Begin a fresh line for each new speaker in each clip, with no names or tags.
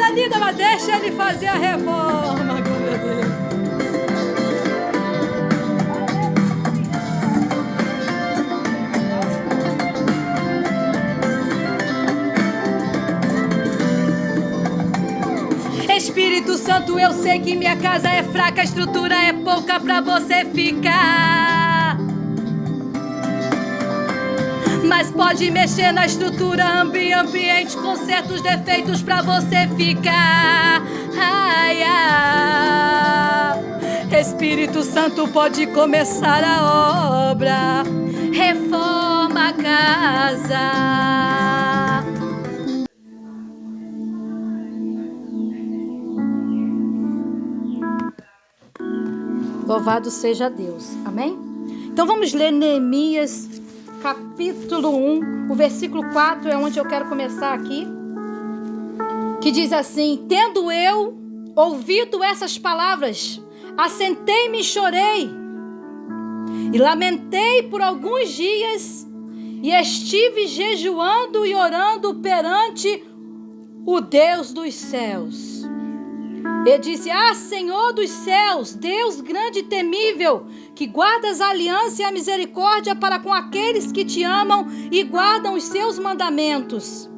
coisa linda, mas deixa ele fazer a reforma, glória a Deus. Espírito Santo, eu sei que minha casa é fraca, a estrutura é pouca pra você ficar. Mas pode mexer na estrutura, ambiente com certos defeitos pra você ficar. Ai, ai. Espírito Santo, pode começar a obra. Reforma a casa. Louvado seja Deus. Amém? Então vamos ler Neemias, capítulo 1, o versículo 4 é onde eu quero começar aqui. Que diz assim: tendo eu ouvido essas palavras, assentei-me e chorei, e lamentei por alguns dias, e estive jejuando e orando perante o Deus dos céus. E disse: ah, Senhor dos céus, Deus grande e temível, que guardas a aliança e a misericórdia para com aqueles que te amam e guardam os seus mandamentos.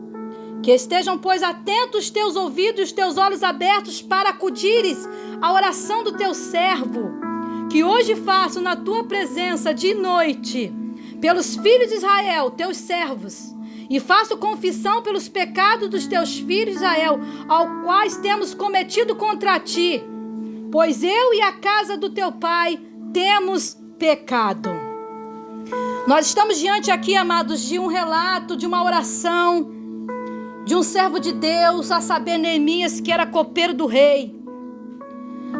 Que estejam, pois, atentos teus ouvidos e os teus olhos abertos para acudires à oração do teu servo, que hoje faço na tua presença de noite, pelos filhos de Israel, teus servos, e faço confissão pelos pecados dos teus filhos de Israel, aos quais temos cometido contra ti, pois eu e a casa do teu pai temos pecado. Nós estamos diante aqui, amados, de um relato, de uma oração, de um servo de Deus, a saber, Neemias, que era copeiro do rei.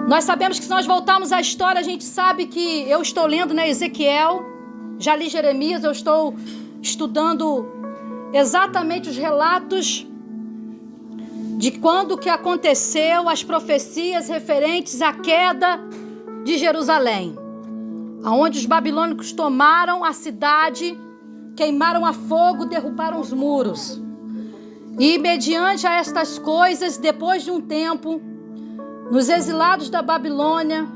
Nós sabemos que se nós voltarmos à história, a gente sabe que eu estou lendo, né, Ezequiel, já li Jeremias, eu estou estudando exatamente os relatos de quando que aconteceu, as profecias referentes à queda de Jerusalém, aonde os babilônicos tomaram a cidade, queimaram a fogo, derrubaram os muros. E mediante a estas coisas, depois de um tempo, nos exilados da Babilônia,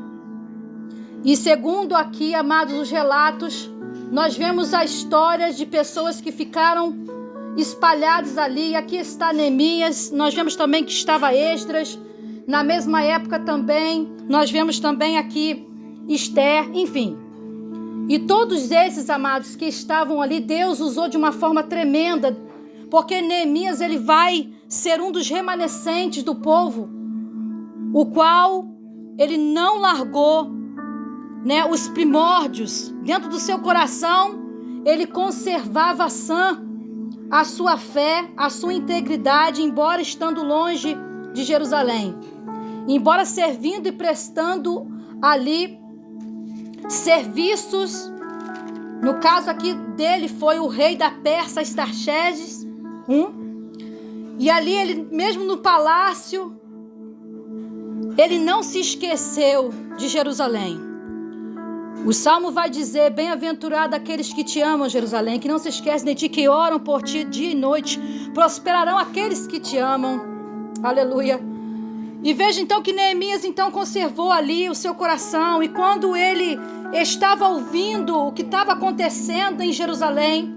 e segundo aqui, amados, os relatos, nós vemos a história de pessoas que ficaram espalhados ali. Aqui está Neemias, nós vemos também que estava Esdras, na mesma época também, nós vemos também aqui Esther, enfim. E todos esses, amados, que estavam ali, Deus usou de uma forma tremenda, porque Neemias, ele vai ser um dos remanescentes do povo, o qual ele não largou, né, os primórdios. Dentro do seu coração, ele conservava sã a sua fé, a sua integridade, embora estando longe de Jerusalém, embora servindo e prestando ali serviços. No caso aqui dele foi o rei da Pérsia, Estarxerxes I, e ali ele, mesmo no palácio, ele não se esqueceu de Jerusalém. O Salmo vai dizer: bem-aventurado aqueles que te amam, Jerusalém, que não se esquecem de ti, que oram por ti dia e noite. Prosperarão aqueles que te amam. Aleluia. E veja então que Neemias então conservou ali o seu coração. E quando ele estava ouvindo o que estava acontecendo em Jerusalém,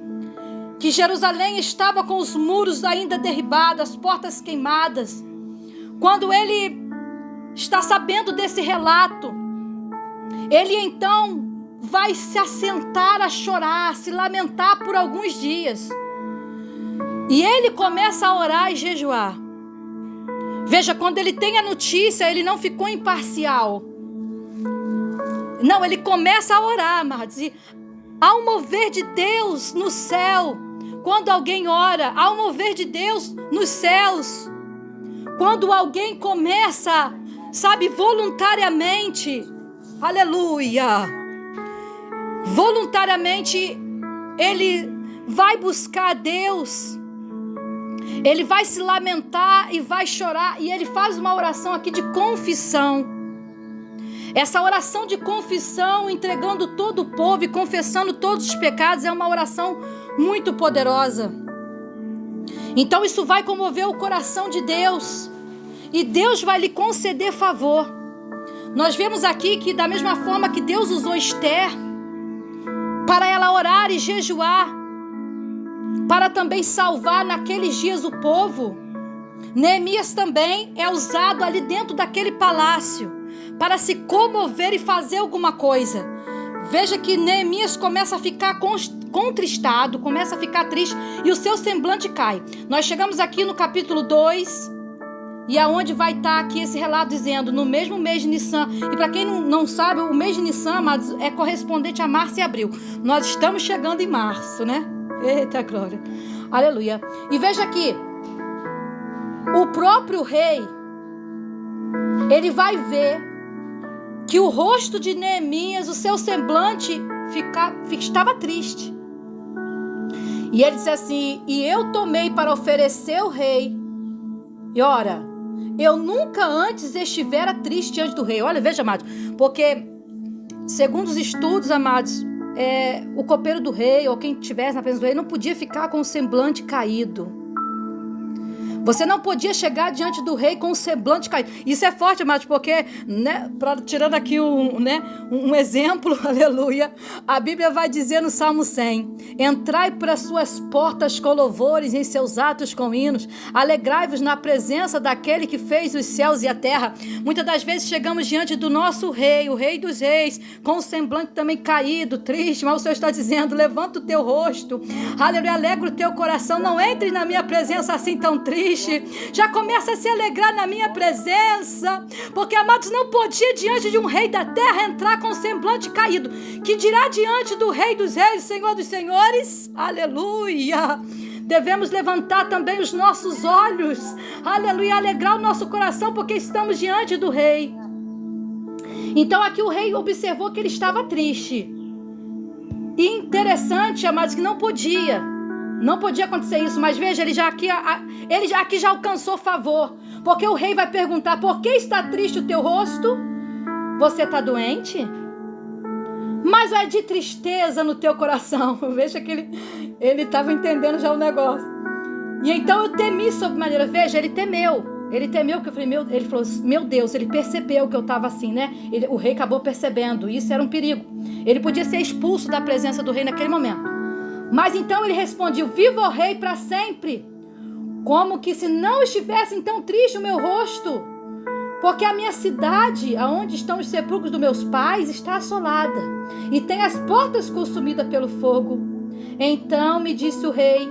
que Jerusalém estava com os muros ainda derribados, as portas queimadas, quando ele está sabendo desse relato, ele então vai se assentar a chorar, se lamentar por alguns dias. E ele começa a orar e jejuar. Veja, quando ele tem a notícia, ele não ficou imparcial. Não, ele começa a orar, amados. E há um mover de Deus no céu. Quando alguém ora, há um mover de Deus nos céus. Quando alguém começa, sabe, voluntariamente, aleluia, voluntariamente, ele vai buscar a Deus, ele vai se lamentar e vai chorar, e ele faz uma oração aqui de confissão. Essa oração de confissão, entregando todo o povo e confessando todos os pecados, é uma oração muito poderosa. Então isso vai comover o coração de Deus. e Deus vai lhe conceder favor. Nós vemos aqui que da mesma forma que Deus usou Esther para ela orar e jejuar, para também salvar naqueles dias o povo, Neemias também é usado ali dentro daquele palácio para se comover e fazer alguma coisa. Veja que Neemias começa a ficar contristado, começa a ficar triste e o seu semblante cai. Nós chegamos aqui no capítulo 2, e aonde vai estar aqui esse relato dizendo, no mesmo mês de Nissan. E para quem não sabe, o mês de Nissan, amados, é correspondente a março e abril. Nós estamos chegando em março, né? Eita glória, aleluia. E veja aqui, o próprio rei, ele vai ver que o rosto de Neemias, o seu semblante estava triste. E ele disse assim, e eu tomei para oferecer ao rei, e ora, eu nunca antes estivera triste diante do rei. Olha, veja, amados, porque segundo os estudos, amados, o copeiro do rei, ou quem estivesse na presença do rei, não podia ficar com o semblante caído. Você não podia chegar diante do rei com o semblante caído. Isso é forte, amados, porque, né, tirando aqui um exemplo, aleluia, a Bíblia vai dizer no Salmo 100, entrai para suas portas com louvores, em seus atos com hinos, alegrai-vos na presença daquele que fez os céus e a terra. Muitas das vezes chegamos diante do nosso rei, o rei dos reis, com o semblante também caído, triste, mas o Senhor está dizendo, levanta o teu rosto, aleluia, alegra o teu coração, não entre na minha presença assim tão triste. Já começa a se alegrar na minha presença, porque, amados, não podia diante de um rei da terra entrar com o semblante caído, que dirá diante do rei dos reis, Senhor dos senhores, aleluia. Devemos levantar também os nossos olhos, aleluia, alegrar o nosso coração, porque estamos diante do rei. Então aqui o rei observou que ele estava triste, e interessante, amados, que não podia acontecer isso, mas veja, ele já aqui já alcançou favor, porque o rei vai perguntar, por que está triste o teu rosto? Você está doente? Mas é de tristeza no teu coração. Veja que ele estava entendendo já o negócio. E então eu temi sobremaneira. Veja, ele temeu que eu falei, ele falou, meu Deus, ele percebeu que eu estava assim, né? O rei acabou percebendo, isso era um perigo. Ele podia ser expulso da presença do rei naquele momento. Mas então ele respondia, viva o rei para sempre. Como que se não estivesse então triste o meu rosto, porque a minha cidade, aonde estão os sepulcros dos meus pais, está assolada, e tem as portas consumidas pelo fogo. Então me disse o rei,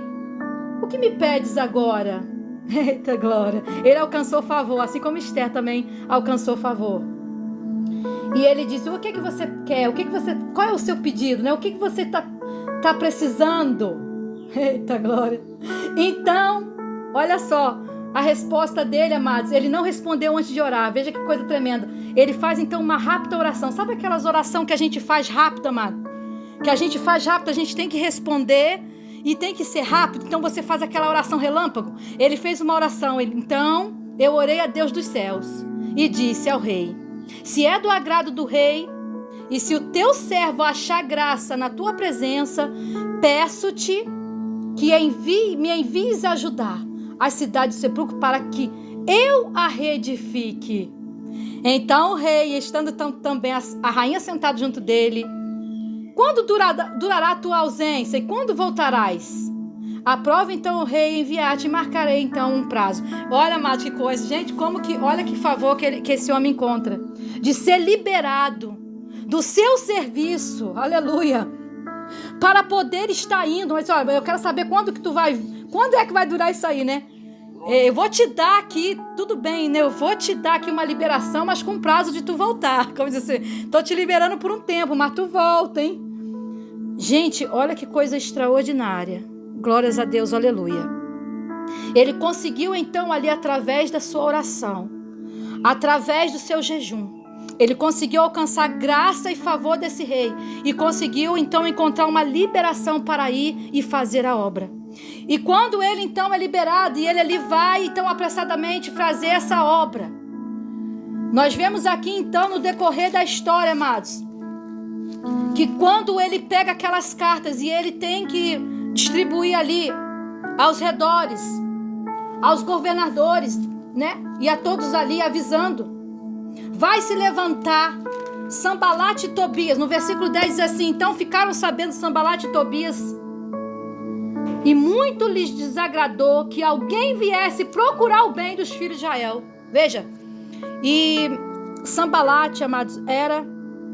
o que me pedes agora? Eita glória, ele alcançou favor, assim como Esther também alcançou favor. E ele disse, o que você quer? Qual é o seu pedido, né? O que você está precisando? Eita glória. Então, olha só, a resposta dele, amados, ele não respondeu antes de orar. Veja que coisa tremenda. Ele faz então uma rápida oração. Sabe aquelas orações que a gente faz rápido, amado? Que a gente faz rápido, a gente tem que responder e tem que ser rápido. Então você faz aquela oração relâmpago. Ele fez uma oração. Então eu orei a Deus dos céus e disse ao rei, se é do agrado do rei, e se o teu servo achar graça na tua presença, peço-te que me envies ajudar a cidade do sepulcro para que eu a reedifique. Então o rei, estando também a rainha sentada junto dele, quando durará a tua ausência e quando voltarás? Aprova então o rei enviar-te e marcarei então um prazo. Olha, amado, que coisa. Gente, olha que favor que esse homem encontra. De ser liberado do seu serviço, aleluia, para poder estar indo. Mas olha, eu quero saber quando é que vai durar isso aí, né? Eu vou te dar aqui, tudo bem, né? Eu vou te dar aqui uma liberação, mas com prazo de tu voltar. Como diz assim, tô te liberando por um tempo, mas tu volta, hein? Gente, olha que coisa extraordinária. Glórias a Deus, aleluia. Ele conseguiu então ali através da sua oração, através do seu jejum, ele conseguiu alcançar graça e favor desse rei e conseguiu então encontrar uma liberação para ir e fazer a obra. E quando ele então é liberado e ele ali vai então apressadamente fazer essa obra, nós vemos aqui então no decorrer da história, amados, que quando ele pega aquelas cartas e ele tem que distribuir ali aos redores, aos governadores né? E a todos ali avisando. Vai se levantar Sanbalate e Tobias. No versículo 10 diz assim: então ficaram sabendo Sanbalate e Tobias, e muito lhes desagradou que alguém viesse procurar o bem dos filhos de Israel. Veja, e Sanbalate, amados, era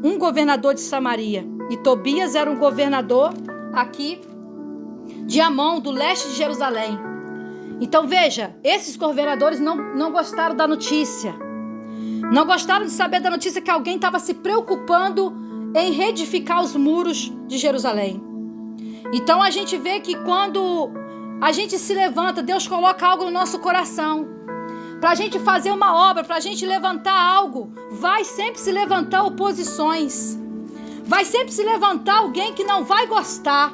um governador de Samaria, e Tobias era um governador aqui de Amon, do leste de Jerusalém. Então veja, esses governadores não gostaram da notícia. Não gostaram de saber da notícia que alguém estava se preocupando em reedificar os muros de Jerusalém. Então a gente vê que quando a gente se levanta, Deus coloca algo no nosso coração. Para a gente fazer uma obra, para a gente levantar algo, vai sempre se levantar oposições. Vai sempre se levantar alguém que não vai gostar.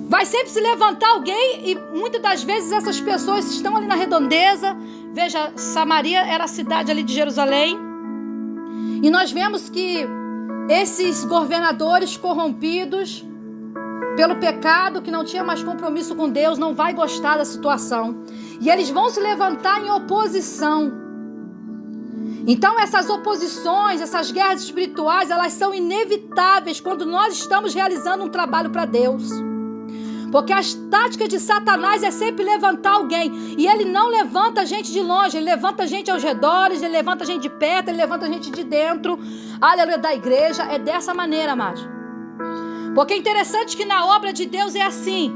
Vai sempre se levantar alguém, e muitas das vezes essas pessoas estão ali na redondeza. Veja, Samaria era a cidade ali de Jerusalém. E nós vemos que esses governadores corrompidos pelo pecado, que não tinha mais compromisso com Deus, não vai gostar da situação. E eles vão se levantar em oposição. Então essas oposições, essas guerras espirituais, elas são inevitáveis quando nós estamos realizando um trabalho para Deus. Porque as táticas de Satanás é sempre levantar alguém. E ele não levanta a gente de longe, ele levanta a gente aos redores, ele levanta a gente de perto, ele levanta a gente de dentro. Aleluia, da igreja. É dessa maneira, amados. Porque é interessante que na obra de Deus é assim.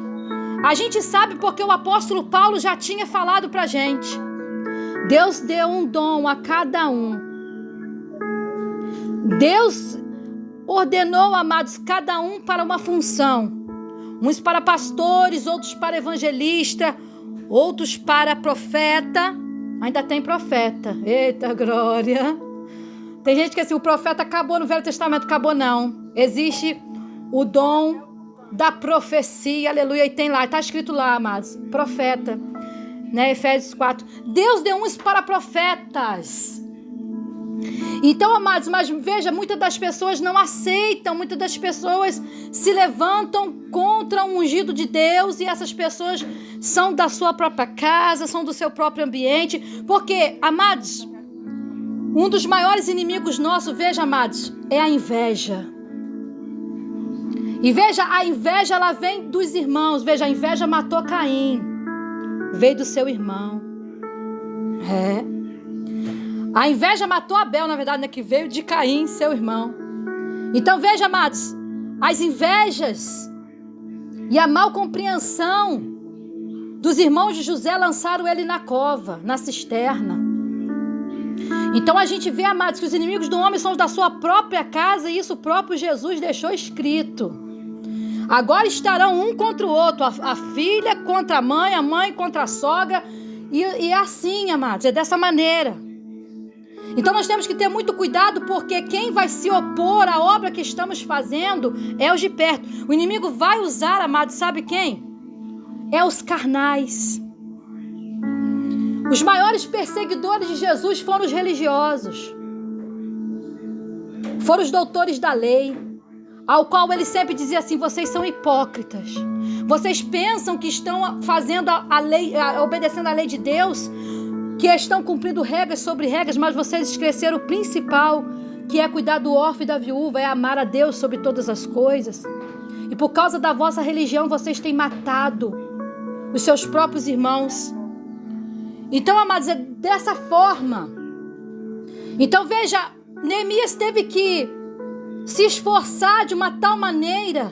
A gente sabe porque o apóstolo Paulo já tinha falado pra gente. Deus deu um dom a cada um. Deus ordenou, amados, cada um para uma função. Uns para pastores, outros para evangelista, outros para profeta. Ainda tem profeta. Eita glória. Tem gente que assim, o profeta acabou no Velho Testamento. Acabou não. Existe o dom da profecia, aleluia. E tem lá, está escrito lá, amados, profeta, né? Efésios 4. Deus deu uns para profetas. Então, amados, mas veja, muitas das pessoas não aceitam, muitas das pessoas se levantam contra o ungido de Deus, e essas pessoas são da sua própria casa, são do seu próprio ambiente, porque, amados, um dos maiores inimigos nossos, veja, amados, é a inveja. E veja, a inveja, ela vem dos irmãos. Veja, a inveja matou Caim, veio do seu irmão. A inveja matou Abel, na verdade, né, que veio de Caim, seu irmão. Então veja, amados, as invejas e a mal compreensão dos irmãos de José lançaram ele na cova, na cisterna. Então a gente vê, amados, que os inimigos do homem são os da sua própria casa, e isso o próprio Jesus deixou escrito. Agora estarão um contra o outro, a filha contra a mãe contra a sogra, e é assim, amados, é dessa maneira. Então nós temos que ter muito cuidado, porque quem vai se opor à obra que estamos fazendo é os de perto. O inimigo vai usar, amados, sabe quem? É os carnais. Os maiores perseguidores de Jesus foram os religiosos. Foram os doutores da lei, ao qual ele sempre dizia assim: vocês são hipócritas. Vocês pensam que estão fazendo a lei, obedecendo a lei de Deus, que estão cumprindo regras sobre regras, mas vocês esqueceram o principal, que é cuidar do órfão e da viúva, é amar a Deus sobre todas as coisas. E por causa da vossa religião, vocês têm matado os seus próprios irmãos. Então, amados, é dessa forma. Então, veja, Neemias teve que se esforçar de uma tal maneira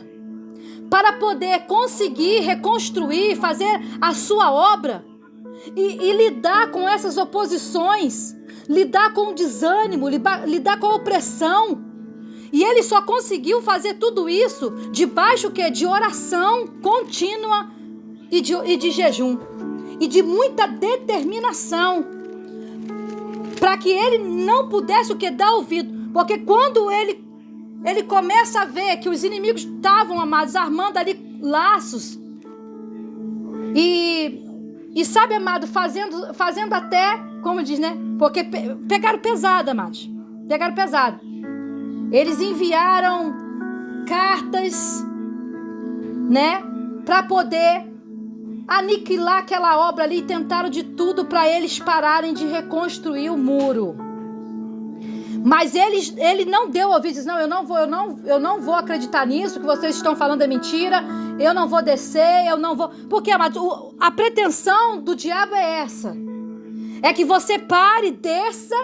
para poder conseguir reconstruir, fazer a sua obra. E lidar com essas oposições, lidar com o desânimo, lidar com a opressão. E ele só conseguiu fazer tudo isso debaixo de oração contínua e de jejum. E de muita determinação. Para que ele não pudesse dar ouvido. Porque quando ele começa a ver que os inimigos estavam, amados, armando ali laços. E sabe, amado, fazendo até, como diz, né? Porque pegaram pesado, amados. Pegaram pesado. Eles enviaram cartas, né? Para poder aniquilar aquela obra ali e tentaram de tudo para eles pararem de reconstruir o muro. Mas ele não deu ouvido, disse, não, eu não vou acreditar nisso, que vocês estão falando é mentira, eu não vou descer, eu não vou... Porque, amados, a pretensão do diabo é essa. É que você pare, desça,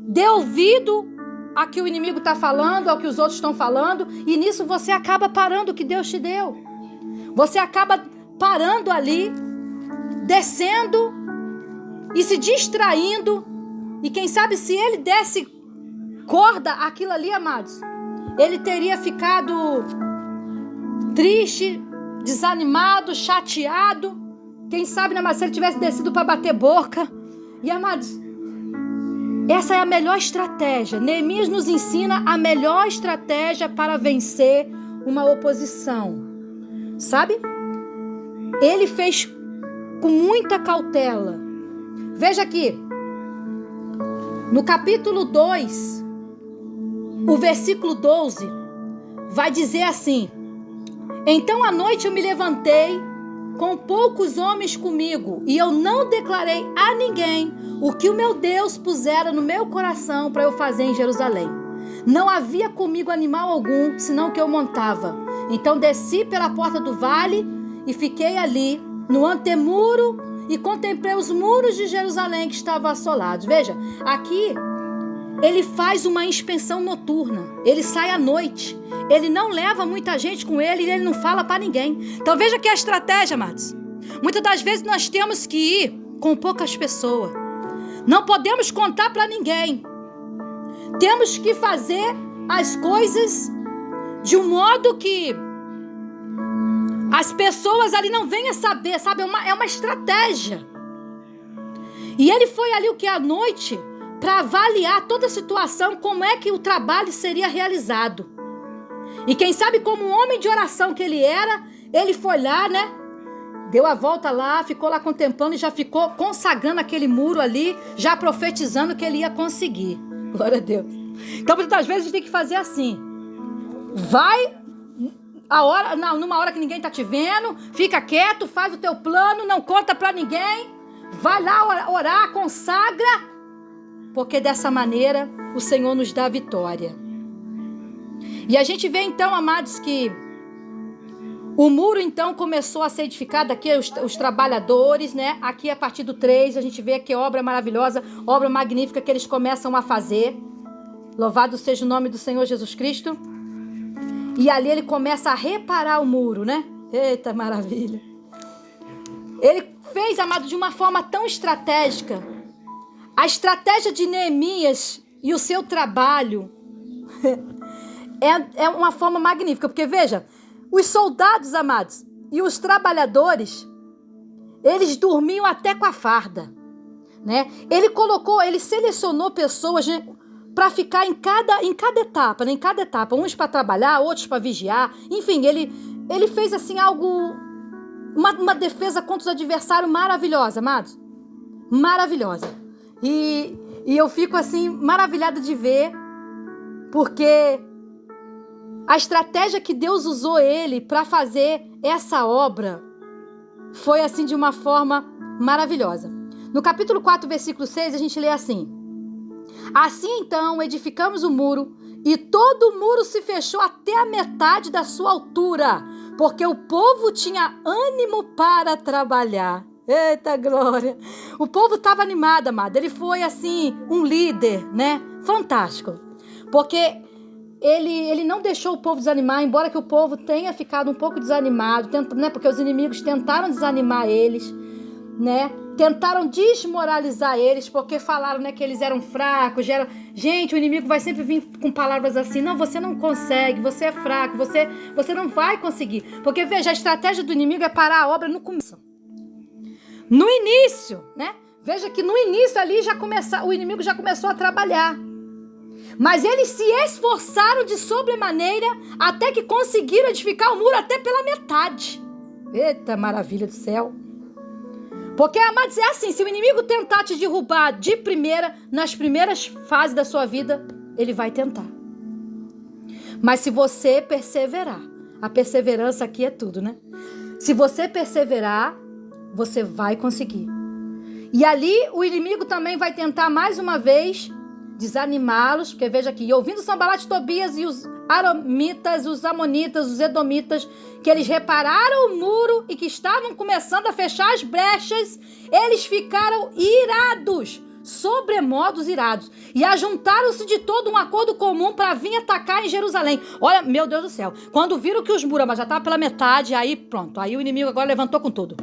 dê ouvido a que o inimigo está falando, ao que os outros estão falando, e nisso você acaba parando o que Deus te deu. Você acaba parando ali, descendo e se distraindo. E quem sabe se ele desse corda aquilo ali, amados, ele teria ficado triste, desanimado, chateado. Quem sabe, né, mas se ele tivesse descido para bater boca. E, amados, essa é a melhor estratégia. Neemias nos ensina a melhor estratégia para vencer uma oposição. Sabe? Ele fez com muita cautela. Veja aqui. No capítulo 2, o versículo 12, vai dizer assim: então à noite eu me levantei com poucos homens comigo, e eu não declarei a ninguém o que o meu Deus pusera no meu coração para eu fazer em Jerusalém. Não havia comigo animal algum, senão que eu montava. Então desci pela porta do vale e fiquei ali, no antemuro, e contemplei os muros de Jerusalém que estavam assolados. Veja, aqui ele faz uma inspeção noturna. Ele sai à noite. Ele não leva muita gente com ele e ele não fala para ninguém. Então veja que a estratégia, amados. Muitas das vezes nós temos que ir com poucas pessoas. Não podemos contar para ninguém. Temos que fazer as coisas de um modo que as pessoas ali não venham saber, sabe? É uma estratégia. E ele foi ali o que à noite para avaliar toda a situação, como é que o trabalho seria realizado. E quem sabe, como um homem de oração que ele era, ele foi lá, né? Deu a volta lá, ficou lá contemplando e já ficou consagrando aquele muro ali, já profetizando que ele ia conseguir. Glória a Deus. Então, muitas vezes a gente tem que fazer assim. Vai numa hora que ninguém tá te vendo, fica quieto, faz o teu plano, não conta para ninguém. Vai lá orar, consagra, porque dessa maneira o Senhor nos dá vitória. E a gente vê então, amados, que o muro então começou a ser edificado. Aqui os trabalhadores, né? Aqui a partir do 3 a gente vê que obra maravilhosa, obra magnífica que eles começam a fazer. Louvado seja o nome do Senhor Jesus Cristo. E ali ele começa a reparar o muro, né? Eita maravilha. Ele fez, amado, de uma forma tão estratégica. A estratégia de Neemias e o seu trabalho é uma forma magnífica. Porque, veja, os soldados, amados, e os trabalhadores, eles dormiam até com a farda, né? Ele selecionou pessoas, né, para ficar em cada etapa, né? Em cada etapa. Uns para trabalhar, outros para vigiar. Enfim, ele fez assim algo, uma defesa contra os adversários maravilhosa, amados. Maravilhosa. E eu fico assim maravilhada de ver, porque a estratégia que Deus usou ele para fazer essa obra foi assim de uma forma maravilhosa. No capítulo 4, versículo 6, a gente lê assim: assim então edificamos o muro, e todo o muro se fechou até a metade da sua altura, porque o povo tinha ânimo para trabalhar. Eita glória! O povo estava animado, amado. Ele foi assim um líder, né? Fantástico. Porque ele não deixou o povo desanimar, embora que o povo tenha ficado um pouco desanimado, né? Porque os inimigos tentaram desanimar eles, né? Tentaram desmoralizar eles, porque falaram, né, que eles eram fracos. Gente, o inimigo vai sempre vir com palavras assim: não, você não consegue, você é fraco, você não vai conseguir. Porque, veja, a estratégia do inimigo é parar a obra no começo. No início, né? Veja que no início ali o inimigo já começou a trabalhar. Mas eles se esforçaram de sobremaneira até que conseguiram edificar o muro até pela metade. Eita maravilha do céu! Porque, amados, é assim: se o inimigo tentar te derrubar de primeira, nas primeiras fases da sua vida, ele vai tentar. Mas se você perseverar, a perseverança aqui é tudo, né? Se você perseverar, você vai conseguir. E ali o inimigo também vai tentar mais uma vez desanimá-los, porque veja aqui, ouvindo Sanbalat e Tobias e os aramitas, os amonitas, os edomitas, que eles repararam o muro e que estavam começando a fechar as brechas, eles ficaram irados, sobremodos irados, e ajuntaram-se de todo um acordo comum para vir atacar em Jerusalém. Olha, meu Deus do céu, quando viram que os muros já estavam pela metade, aí pronto, aí o inimigo agora levantou com tudo.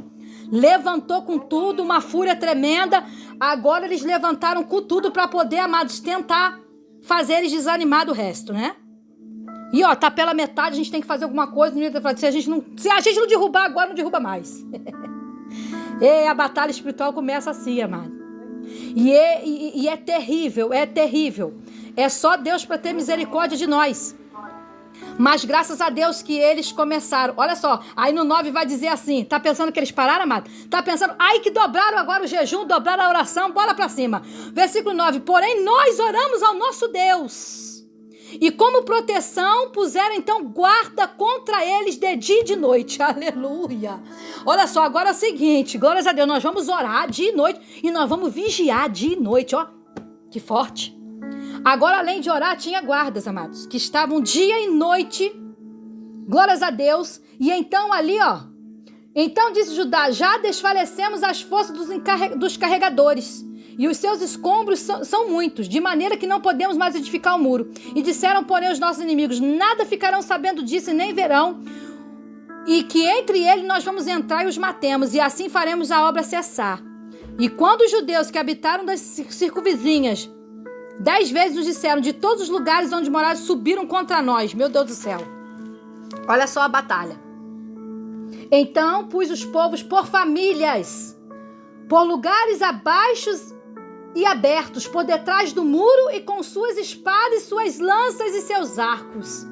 Levantou com tudo, uma fúria tremenda. Agora eles levantaram com tudo para poder, amados, tentar fazer eles desanimar do resto, né? E ó, tá pela metade, a gente tem que fazer alguma coisa. Se a gente não derrubar agora, não derruba mais. E a batalha espiritual começa assim, amado. E é terrível, é terrível. É só Deus para ter misericórdia de nós. Mas graças a Deus que eles começaram. Olha só, aí no 9 vai dizer assim, tá pensando que eles pararam, amado? Tá pensando, ai que dobraram agora o jejum, dobraram a oração, bora pra cima. Versículo 9, porém nós oramos ao nosso Deus. E como proteção puseram então guarda contra eles de dia e de noite. Aleluia. Olha só, agora é o seguinte, glórias a Deus, nós vamos orar dia e noite e nós vamos vigiar dia e noite, ó. Que forte. Agora, além de orar, tinha guardas, amados, que estavam dia e noite, glórias a Deus, e então ali, ó, então disse Judá, já desfalecemos as forças dos carregadores, e os seus escombros são muitos, de maneira que não podemos mais edificar o muro. E disseram, porém, os nossos inimigos, nada ficarão sabendo disso e nem verão, e que entre eles nós vamos entrar e os matemos, e assim faremos a obra cessar. E quando os judeus que habitaram das circunvizinhas 10 vezes nos disseram, de todos os lugares onde moraram, subiram contra nós. Meu Deus do céu. Olha só a batalha. Então pus os povos por famílias, por lugares abaixo e abertos, por detrás do muro e com suas espadas, suas lanças e seus arcos.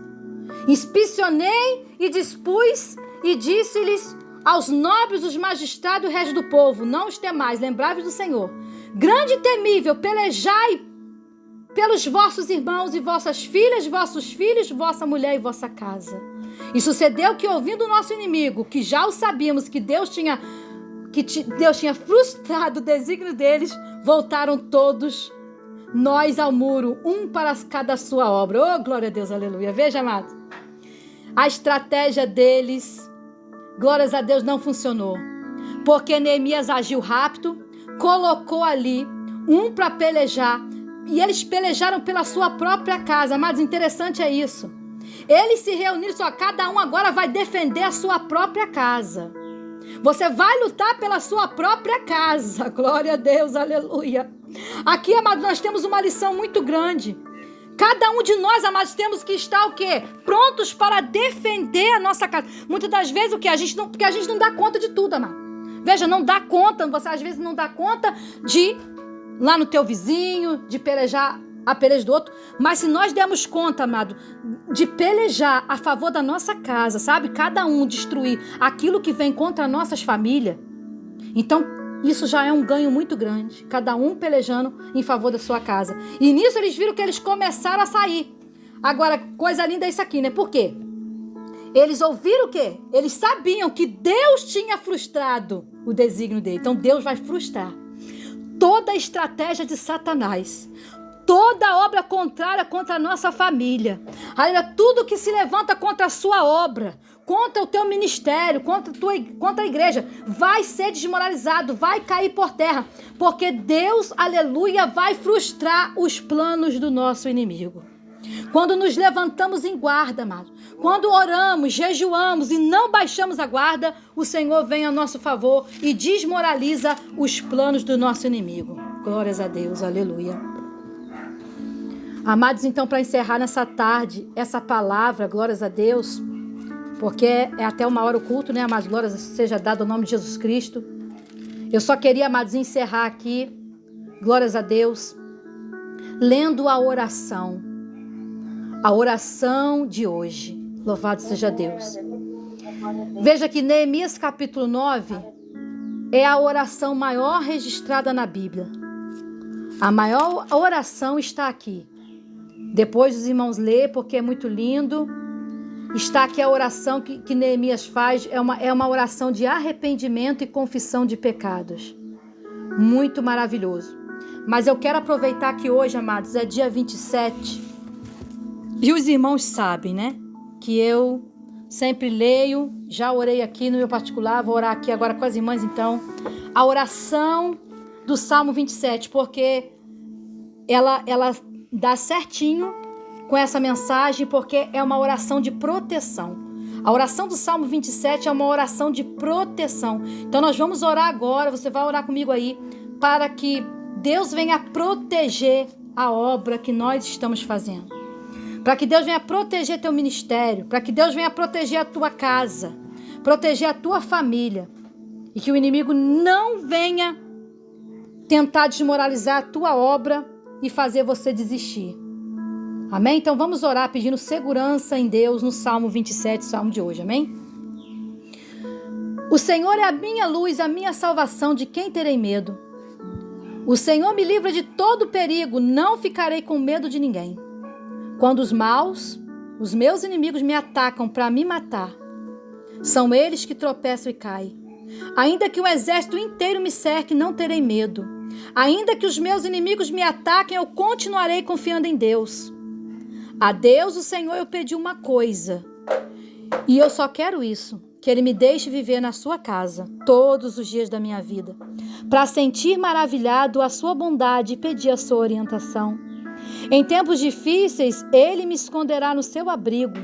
Inspecionei e dispus e disse-lhes aos nobres, os magistrados e o resto do povo, não os temais, lembrai-vos do Senhor. Grande e temível, pelejai pelos vossos irmãos e vossas filhas, vossos filhos, vossa mulher e vossa casa. E sucedeu que, ouvindo o nosso inimigo, que já o sabíamos que Deus tinha frustrado o desígnio deles, voltaram todos nós ao muro, um para cada sua obra. Oh, glória a Deus, aleluia. Veja, amado, a estratégia deles, glórias a Deus, não funcionou. Porque Neemias agiu rápido, colocou ali um para pelejar, e eles pelejaram pela sua própria casa. Mas interessante é isso. Eles se reuniram, só cada um agora vai defender a sua própria casa. Você vai lutar pela sua própria casa. Glória a Deus, aleluia. Aqui, amados, nós temos uma lição muito grande. Cada um de nós, amados, temos que estar o quê? Prontos para defender a nossa casa. Muitas das vezes o quê? Porque a gente não dá conta de tudo, amado. Veja, não dá conta, você às vezes não dá conta de lá no teu vizinho, de pelejar a peleja do outro, mas se nós dermos conta, amado, de pelejar a favor da nossa casa, sabe? Cada um destruir aquilo que vem contra nossas famílias, então isso já é um ganho muito grande, cada um pelejando em favor da sua casa. E nisso eles viram que eles começaram a sair. Agora, coisa linda é isso aqui, né? Por quê? Eles ouviram o quê? Eles sabiam que Deus tinha frustrado o desígnio dele, então Deus vai frustrar toda a estratégia de Satanás, toda obra contrária contra a nossa família, tudo que se levanta contra a sua obra, contra o teu ministério, contra a igreja, vai ser desmoralizado, vai cair por terra, porque Deus, aleluia, vai frustrar os planos do nosso inimigo. Quando nos levantamos em guarda, amado, quando oramos, jejuamos e não baixamos a guarda, o Senhor vem a nosso favor e desmoraliza os planos do nosso inimigo. Glórias a Deus, aleluia. Amados, então, para encerrar nessa tarde, essa palavra, glórias a Deus, porque é até uma hora o culto, né, amados? Glórias seja dado ao nome de Jesus Cristo. Eu só queria, amados, encerrar aqui, glórias a Deus, lendo a oração de hoje. Louvado seja Deus. Veja que Neemias capítulo 9 é a oração maior registrada na Bíblia. A maior oração está aqui. Depois os irmãos lê, porque é muito lindo. está aqui a oração que Neemias faz, é uma oração de arrependimento e confissão de pecados. Muito maravilhoso. Mas eu quero aproveitar que hoje, amados, é dia 27. E os irmãos sabem, né? Que eu sempre leio, já orei aqui no meu particular, vou orar aqui agora com as irmãs, então. A oração do Salmo 27, porque ela dá certinho com essa mensagem, porque é uma oração de proteção. A oração do Salmo 27 é uma oração de proteção. Então nós vamos orar agora, você vai orar comigo aí, para que Deus venha proteger a obra que nós estamos fazendo. Para que Deus venha proteger teu ministério, para que Deus venha proteger a tua casa, proteger a tua família, e que o inimigo não venha tentar desmoralizar a tua obra e fazer você desistir. Amém? Então vamos orar pedindo segurança em Deus no Salmo 27, Salmo de hoje. Amém? O Senhor é a minha luz, a minha salvação, de quem terei medo? O Senhor me livra de todo perigo, não ficarei com medo de ninguém. Quando os maus, os meus inimigos me atacam para me matar, são eles que tropeçam e caem. Ainda que um exército inteiro me cerque, não terei medo. Ainda que os meus inimigos me ataquem, eu continuarei confiando em Deus. A Deus, o Senhor, eu pedi uma coisa, e eu só quero isso, que Ele me deixe viver na sua casa todos os dias da minha vida, para sentir maravilhado a sua bondade e pedir a sua orientação. Em tempos difíceis, Ele me esconderá no seu abrigo.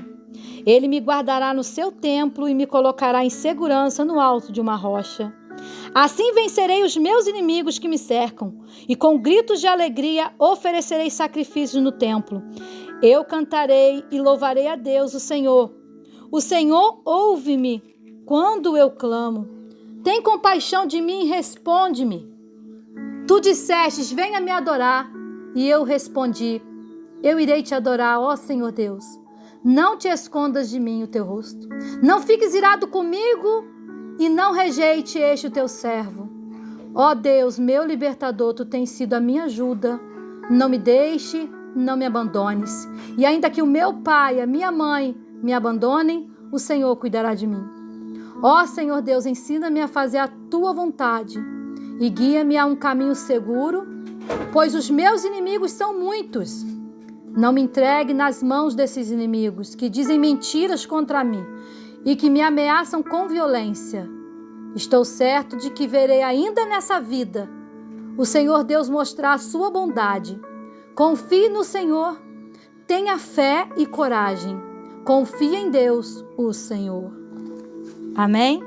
Ele me guardará no seu templo e me colocará em segurança no alto de uma rocha. Assim vencerei os meus inimigos que me cercam, e com gritos de alegria oferecerei sacrifícios no templo. Eu cantarei e louvarei a Deus, o Senhor. O Senhor ouve-me quando eu clamo. Tem compaixão de mim e responde-me. Tu dissestes, venha me adorar. E eu respondi, eu irei te adorar, ó Senhor Deus. Não te escondas de mim o teu rosto. Não fiques irado comigo e não rejeite este o teu servo. Ó Deus, meu libertador, tu tens sido a minha ajuda. Não me deixe, não me abandones. E ainda que o meu pai e a minha mãe me abandonem, o Senhor cuidará de mim. Ó Senhor Deus, ensina-me a fazer a tua vontade e guia-me a um caminho seguro, pois os meus inimigos são muitos. Não me entregue nas mãos desses inimigos que dizem mentiras contra mim e que me ameaçam com violência. Estou certo de que verei ainda nessa vida o Senhor Deus mostrar a sua bondade. Confie no Senhor, tenha fé e coragem. Confie em Deus, o Senhor. Amém?